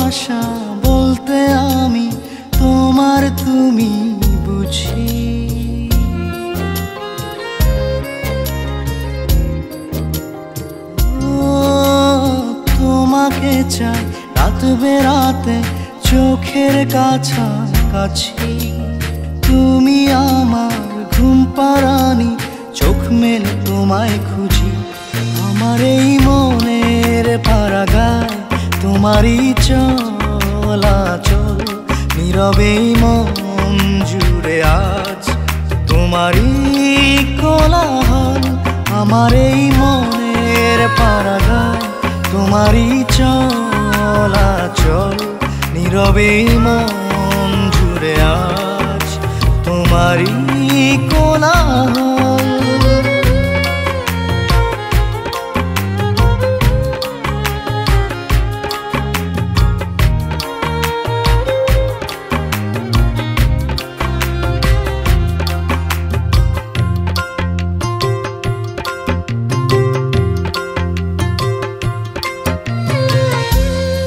ভালোবাসা বলতে আমি তোমার তুমি বুঝি। তোমাকে চাই রাত বেরাতে চোখের কাছাকাছি। তুমি আমার ঘুম পাড়ানি, চোখ মেলে তোমায় খুঁজি। আমার এই মনের পারাগায় তোমারই চলাচল, নীরবে মন জুড়ে আজ তোমারই কোলাহল। আমার এই মনের পারাগায় তোমারই চলাচল, নীরবে মন জুড়ে আজ তোমারই কোলাহল।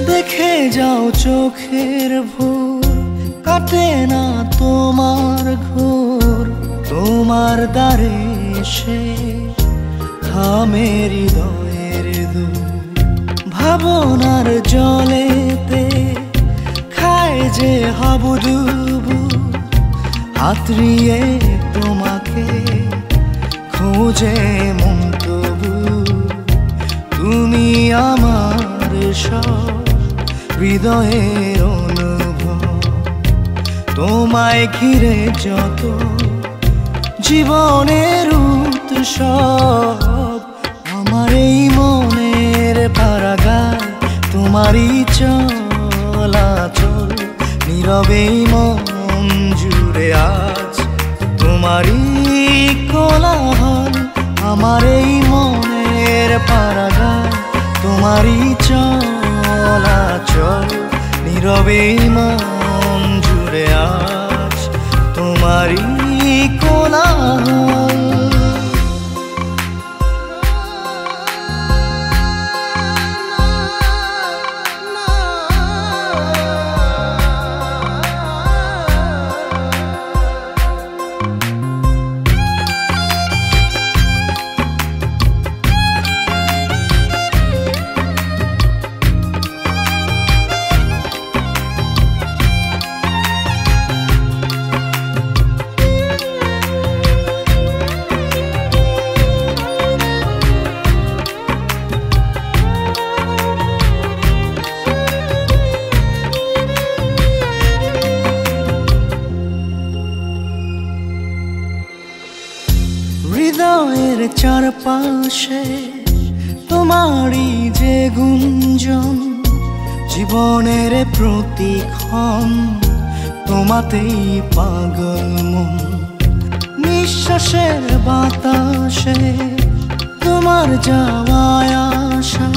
দেখে যাও চোখের ভোর, কাটে না তোমার ঘোর। তোমার দ্বারে এসে থামে হৃদয়ের দূর। ভাবনার জলেতে খায় যে হাবুডুবু, হাতড়িয়ে তোমাকে খোঁজে মন তবু। তুমি আমার সব হৃদয়ের অনুভব, তোমায় ঘিরে যত জীবনের উৎসব। আমার এই মনের পারাগায় তোমারই চলাচল, নীরবে মন জুড়ে আজ তোমারই কোলাহল। আমার এই মনের পারাগায় তোমারই চলাচল, নীরবে মন জুড়ে আজ তোমারই কোলাহল। হৃদয়ের চারপাশে তোমারই যে গুঞ্জন, জীবনের প্রতিক্ষণ তোমাতেই পাগল মন। নিঃশ্বাসের বাতাসে তোমার যাওয়ায় আসা,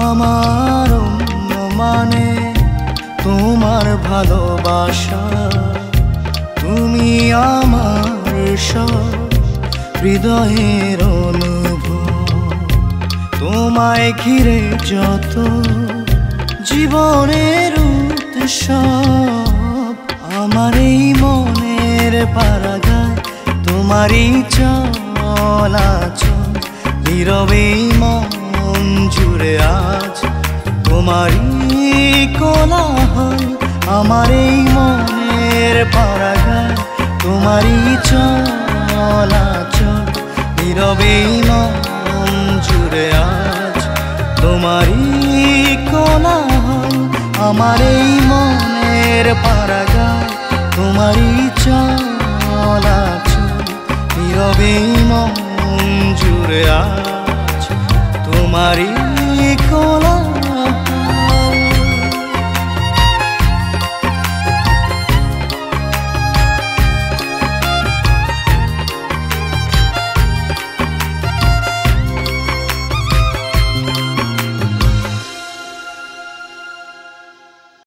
আমার মানে তোমার ভালোবাসা। তুমি আমার সব হৃদয়ের অনুভব, তোমায় ঘিরে যত জীবনের উৎসব। আমার এই মনের পারাগায় তোমারই চলাচল, নীরবে মন জুড়ে আজ তোমারই কোলাহল। আমার এই মনের পারাগায় তোমারই চলাচল, নীরবে মন জুড়ে আজ তোমারই কোলাহল। আমার এই মনের পারাগায় তোমারই চলাচল, নীরবে মন জুড়ে আজ তোমারই কোলাহল।